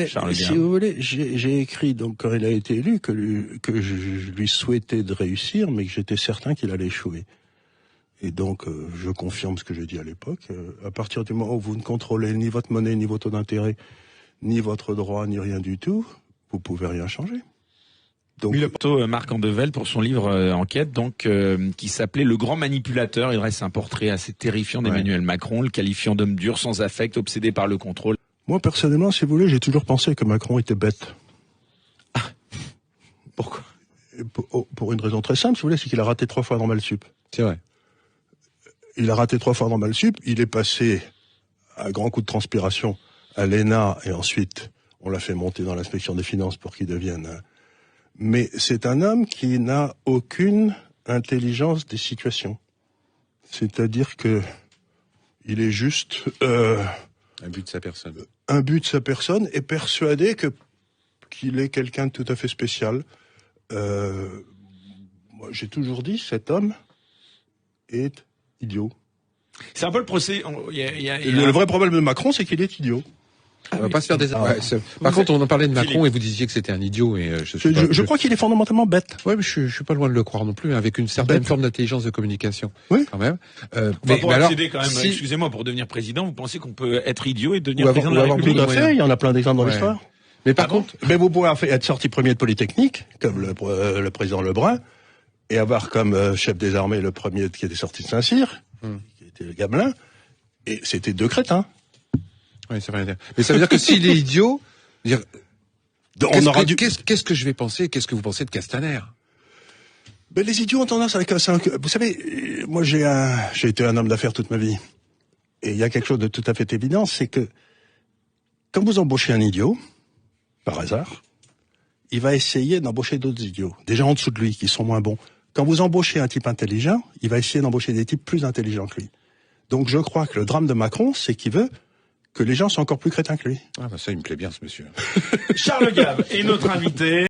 Charles Si Gave. vous voulez, j'ai écrit, donc, quand il a été élu, que je lui souhaitais de réussir, mais que j'étais certain qu'il allait échouer. Et donc, je confirme ce que j'ai dit à l'époque. À partir du moment où vous ne contrôlez ni votre monnaie, ni vos taux d'intérêt, ni votre droit, ni rien du tout, vous pouvez rien changer. Donc, Oui, le photo Marc Andevel pour son livre Enquête, donc qui s'appelait Le Grand Manipulateur. Il dresse un portrait assez terrifiant d'Emmanuel Macron, le qualifiant d'homme dur, sans affect, obsédé par le contrôle. moi, personnellement, si vous voulez, j'ai toujours pensé que Macron était bête. Pourquoi? Pour une raison très simple, si vous voulez, c'est qu'il a raté 3 fois Normal Sup. C'est vrai. Il a raté 3 fois Normal Sup. Il est passé à grands coups de transpiration à l'ENA et ensuite on l'a fait monter dans l'inspection des finances pour qu'il devienne. Mais c'est un homme qui n'a aucune intelligence des situations. C'est-à-dire que il est juste Un but de sa personne. imbu de sa personne et persuadé qu'il est quelqu'un de tout à fait spécial. Moi, j'ai toujours dit, cet homme est idiot. C'est un peu le procès. Le vrai problème de Macron, c'est qu'il est idiot. On va pas se faire des... Par contre, on en parlait de Macron et vous disiez que c'était un idiot et Je crois qu'il est fondamentalement bête. Ouais, mais je suis pas loin de le croire non plus, avec une certaine forme d'intelligence de communication. Oui. Quand même. Pour accéder quand même, excusez-moi, pour devenir président, vous pensez qu'on peut être idiot et devenir président de la République? Tout à fait, il y en a plein d'exemples dans l'histoire. Mais par contre... Mais vous pouvez être sorti premier de Polytechnique, comme le président Lebrun, et avoir comme chef des armées le premier qui était sorti de Saint-Cyr, qui était le Gamelin, et c'était 2 crétins. Oui, ça veut rien dire. Mais ça veut dire que s'il est idiot, qu'est-ce que je vais penser? Qu'est-ce que vous pensez de Castaner? Ben, les idiots ont tendance à casser un... Vous savez, moi j'ai été un homme d'affaires toute ma vie. Et il y a quelque chose de tout à fait évident, c'est que quand vous embauchez un idiot, par hasard, il va essayer d'embaucher d'autres idiots, des gens en dessous de lui, qui sont moins bons. Quand vous embauchez un type intelligent, il va essayer d'embaucher des types plus intelligents que lui. Donc je crois que le drame de Macron, c'est qu'il veut que les gens soient encore plus crétins que lui. Ah bah ça, il me plaît bien ce monsieur. Charles Gave est notre invité.